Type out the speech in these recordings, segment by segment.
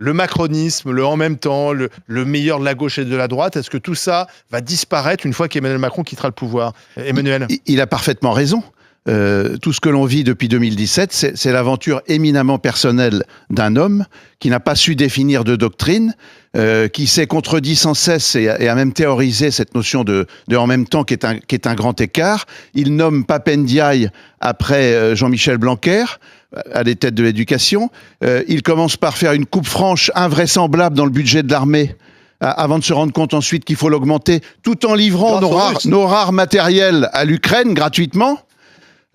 le macronisme, le en même temps, le meilleur de la gauche et de la droite, est-ce que tout ça va disparaître une fois qu'Emmanuel Macron quittera le pouvoir? Emmanuel? Il a parfaitement raison. Tout ce que l'on vit depuis 2017, c'est l'aventure éminemment personnelle d'un homme qui n'a pas su définir de doctrine, qui s'est contredit sans cesse et a même théorisé cette notion de en même temps qui est un grand écart. Il nomme Pape Ndiaye après Jean-Michel Blanquer à des têtes de l'éducation. Il commence par faire une coupe franche invraisemblable dans le budget de l'armée, avant de se rendre compte ensuite qu'il faut l'augmenter, tout en livrant nos rares matériels à l'Ukraine gratuitement.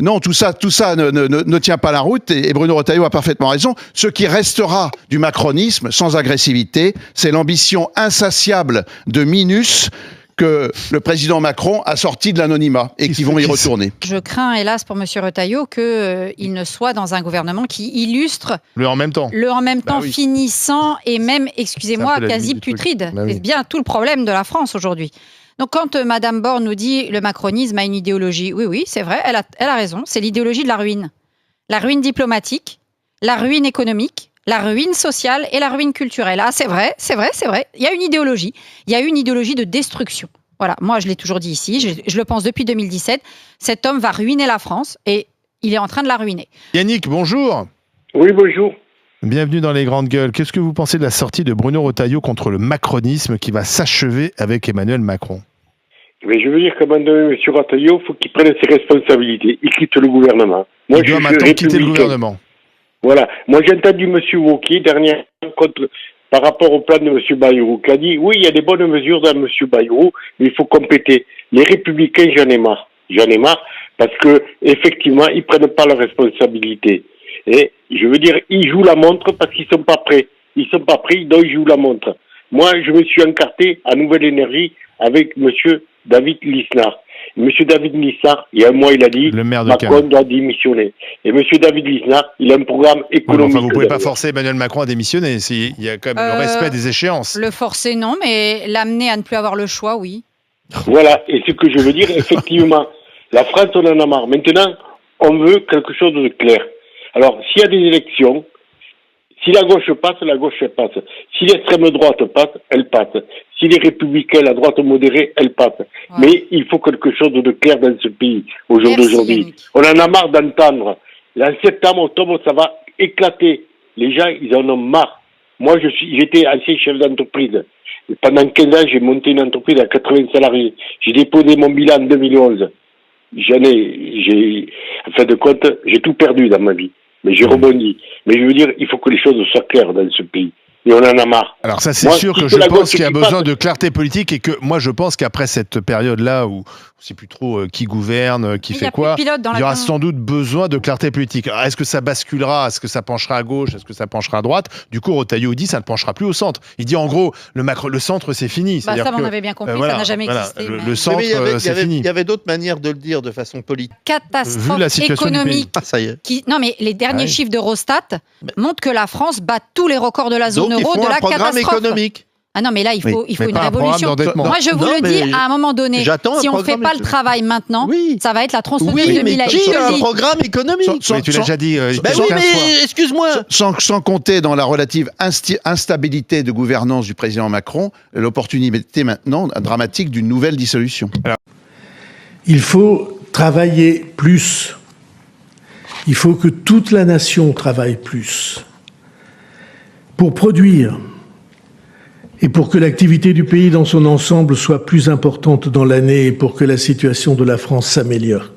Non, tout ça ne tient pas la route et Bruno Retailleau a parfaitement raison. Ce qui restera du macronisme, sans agressivité, c'est l'ambition insatiable de Minus que le président Macron a sorti de l'anonymat et qui vont y retourner. Je crains, hélas, pour M. Retailleau, qu'il ne soit dans un gouvernement qui illustre le en même temps, oui. Finissant et même, excusez-moi, quasi putride. C'est bien tout le problème de la France aujourd'hui. Donc, quand Madame Borne nous dit le macronisme a une idéologie, oui, c'est vrai, elle a raison. C'est l'idéologie de la ruine. La ruine diplomatique, la ruine économique, la ruine sociale et la ruine culturelle. Ah, c'est vrai. Il y a une idéologie. Il y a une idéologie de destruction. Voilà, moi, je l'ai toujours dit ici, je le pense depuis 2017. Cet homme va ruiner la France et il est en train de la ruiner. Yannick, bonjour. Oui, bonjour. Bienvenue dans Les Grandes Gueules. Qu'est-ce que vous pensez de la sortie de Bruno Retailleau contre le macronisme qui va s'achever avec Emmanuel Macron? Mais je veux dire qu'à un moment donné, M. Retailleau, il faut qu'il prenne ses responsabilités. Il quitte le gouvernement. Moi, il doit maintenant quitter le gouvernement. Voilà. Moi, j'ai entendu M. Wauquiez, dernière rencontre, par rapport au plan de M. Bayrou, qui a dit, oui, il y a des bonnes mesures dans M. Bayrou, mais il faut compléter. Les Républicains, j'en ai marre. J'en ai marre parce que, effectivement, ils prennent pas leurs responsabilités. Et je veux dire, ils jouent la montre parce qu'ils sont pas prêts. Ils sont pas prêts, donc ils jouent la montre. Moi, je me suis encarté à Nouvelle Énergie avec M. David Lisnard. M. David Lisnard, il y a un mois, il a dit Macron doit démissionner. Et M. David Lisnard, il a un programme économique. Enfin, vous ne pouvez pas forcer Emmanuel Macron à démissionner. Il y a quand même le respect des échéances. Le forcer, non, mais l'amener à ne plus avoir le choix, oui. Voilà, et ce que je veux dire, effectivement, la France, on en a marre. Maintenant, on veut quelque chose de clair. Alors, s'il y a des élections, si la gauche passe, la gauche passe. Si l'extrême droite passe, elle passe. Si les républicains, la droite modérée, elle passe. Ouais. Mais il faut quelque chose de clair dans ce pays, au jour d'aujourd'hui. On en a marre d'entendre. En septembre, octobre, ça va éclater. Les gens, ils en ont marre. Moi, j'étais ancien chef d'entreprise. Et pendant 15 ans, j'ai monté une entreprise à 80 salariés. J'ai déposé mon bilan en 2011. En fin de compte, j'ai tout perdu dans ma vie. Mais j'ai rebondi. Mais je veux dire, il faut que les choses soient claires dans ce pays. Et on en a marre. Alors ça, c'est sûr que je pense qu'il y a besoin de clarté politique et que moi, je pense qu'après cette période-là où on ne sait plus trop qui gouverne, qui fait quoi, il y aura sans doute besoin de clarté politique. Alors, est-ce que ça basculera? Est-ce que ça penchera à gauche? Est-ce que ça penchera à droite? Du coup, Retailleau dit ça ne penchera plus au centre. Il dit en gros, le centre, c'est fini. Ça, on avait bien compris, ça n'a jamais existé. Le centre, c'est fini. Il y avait d'autres manières de le dire de façon politique. Catastrophe économique. Ça y est. Non, mais les derniers chiffres d'Eurostat montrent que la France bat tous les records de la zone euro, de la catastrophe économique. Ah non, mais là, il faut une révolution. Moi, je vous le dis, à un moment donné, si on ne fait pas le travail maintenant, ça va être la tronçonneuse de Mila. Qui a un programme économique? Mais tu l'as déjà dit. Oui, mais excuse-moi. Sans compter dans la relative instabilité de gouvernance du président Macron, l'opportunité maintenant dramatique d'une nouvelle dissolution. Il faut travailler plus. Il faut que toute la nation travaille plus pour produire et pour que l'activité du pays dans son ensemble soit plus importante dans l'année et pour que la situation de la France s'améliore.